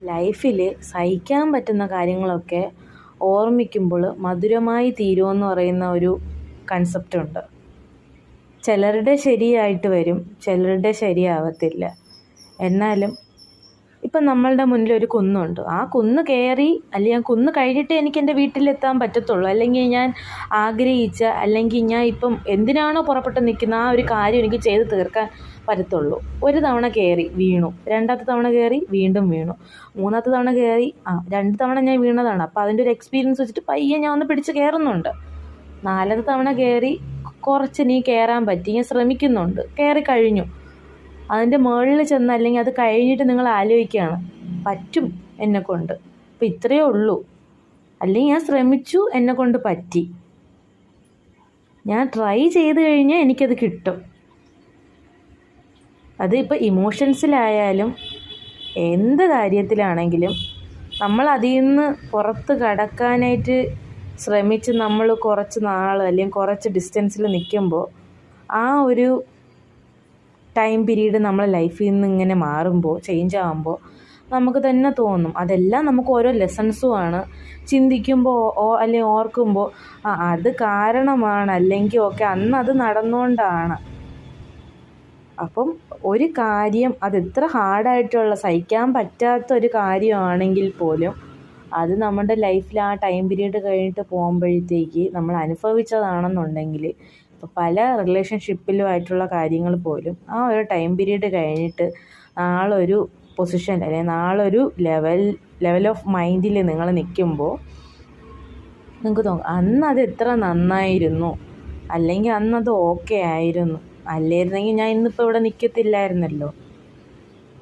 ലൈഫിൽ സഹിക്കാൻ പറ്റുന്ന കാര്യങ്ങളൊക്കെ ഓർമ്മിക്കുമ്പോൾ മധുരമായി തീരുമെന്ന് പറയുന്ന ഒരു കൺസെപ്റ്റ് ഉണ്ട്. ചിലരുടെ ശരിയായിട്ട് വരും, ചിലരുടെ ശരിയാവത്തില്ല. എന്നാലും ഇപ്പം നമ്മളുടെ മുന്നിൽ ഒരു കുന്നുണ്ട്, ആ കുന്ന് കയറി അല്ലെങ്കിൽ ആ കുന്ന് കഴിഞ്ഞിട്ടേ എനിക്ക് എൻ്റെ വീട്ടിലെത്താൻ പറ്റത്തുള്ളൂ. അല്ലെങ്കിൽ ഞാൻ ആഗ്രഹിച്ച അല്ലെങ്കിൽ ഞാൻ ഇപ്പം എന്തിനാണോ പുറപ്പെട്ട് നിൽക്കുന്ന ആ ഒരു കാര്യം എനിക്ക് ചെയ്ത് തീർക്കാൻ പറ്റത്തുള്ളൂ. ഒരു തവണ കയറി വീണു, രണ്ടാമത്തെ തവണ കയറി വീണ്ടും വീണു, മൂന്നാമത്തെ തവണ കയറി 2 തവണ ഞാൻ വീണതാണ്. അപ്പോൾ അതിൻ്റെ ഒരു എക്സ്പീരിയൻസ് വെച്ചിട്ട് പയ്യെ ഞാൻ ഒന്ന് പിടിച്ച് കയറുന്നുണ്ട്. 4ാമത്തെ തവണ കയറി കുറച്ച് നീ കയറാൻ പറ്റി, ഞാൻ ശ്രമിക്കുന്നുണ്ട്, കയറി കഴിഞ്ഞു. അതിൻ്റെ മുകളിൽ ചെന്ന് അല്ലെങ്കിൽ അത് കഴിഞ്ഞിട്ട് നിങ്ങൾ ആലോചിക്കുകയാണ്, പറ്റും എന്നെക്കൊണ്ട്, അപ്പോൾ ഇത്രയേ ഉള്ളൂ. അല്ലെങ്കിൽ ഞാൻ ശ്രമിച്ചു, എന്നെക്കൊണ്ട് പറ്റി, ഞാൻ ട്രൈ ചെയ്ത് കഴിഞ്ഞാൽ എനിക്കത് കിട്ടും. അത് ഇപ്പോൾ ഇമോഷൻസിലായാലും എന്ത് കാര്യത്തിലാണെങ്കിലും നമ്മൾ അതിൽ നിന്ന് പുറത്ത് കടക്കാനായിട്ട് ശ്രമിച്ച് നമ്മൾ കുറച്ച് നാൾ അല്ലെങ്കിൽ കുറച്ച് ഡിസ്റ്റൻസിൽ നിൽക്കുമ്പോൾ ആ ഒരു ടൈം പീരീഡ് നമ്മളെ ലൈഫിൽ നിന്ന് ഇങ്ങനെ മാറുമ്പോൾ, ചേഞ്ച് ആകുമ്പോൾ നമുക്ക് തന്നെ തോന്നും അതെല്ലാം നമുക്ക് ഓരോ ലെസൺസുമാണ്. ചിന്തിക്കുമ്പോൾ അല്ലെങ്കിൽ ഓർക്കുമ്പോൾ അത് കാരണമാണ്, അല്ലെങ്കിൽ അന്ന് അത് നടന്നുകൊണ്ടാണ്. അപ്പം ഒരു കാര്യം അതെത്ര ഹാർഡായിട്ടുള്ള സഹിക്കാൻ പറ്റാത്ത ഒരു കാര്യമാണെങ്കിൽ പോലും അത് നമ്മുടെ ലൈഫിൽ ആ ടൈം പീരീഡ് കഴിഞ്ഞിട്ട് പോകുമ്പോഴത്തേക്ക് നമ്മൾ അനുഭവിച്ചതാണെന്നുണ്ടെങ്കിൽ, ഇപ്പോൾ പല റിലേഷൻഷിപ്പിലുമായിട്ടുള്ള കാര്യങ്ങൾ പോലും ആ ഒരു ടൈം പീരീഡ് കഴിഞ്ഞിട്ട് നാളൊരു പൊസിഷൻ അല്ലെങ്കിൽ നാളൊരു ലെവൽ ഓഫ് മൈൻഡിൽ നിങ്ങൾ നിൽക്കുമ്പോൾ നിങ്ങൾക്ക് തോന്നും അന്നത് എത്ര നന്നായിരുന്നു, അല്ലെങ്കിൽ അന്നത് ഓക്കെ ആയിരുന്നു, അല്ലായിരുന്നെങ്കിൽ ഞാൻ ഇന്നിപ്പോൾ ഇവിടെ നിൽക്കത്തില്ലായിരുന്നല്ലോ.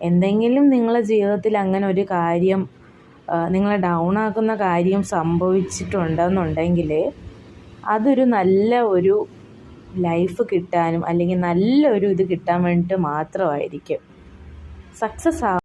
എന്തെങ്കിലും നിങ്ങളുടെ ജീവിതത്തിൽ അങ്ങനെ ഒരു കാര്യം നിങ്ങളെ ഡൗൺ ആക്കുന്ന കാര്യം സംഭവിച്ചിട്ടുണ്ടെന്നുണ്ടെങ്കിൽ അതൊരു നല്ല ഒരു ലൈഫ് കിട്ടാനും അല്ലെങ്കിൽ നല്ലൊരു ഇത് കിട്ടാൻ വേണ്ടിയിട്ട് മാത്രമായിരിക്കും. സക്സസ്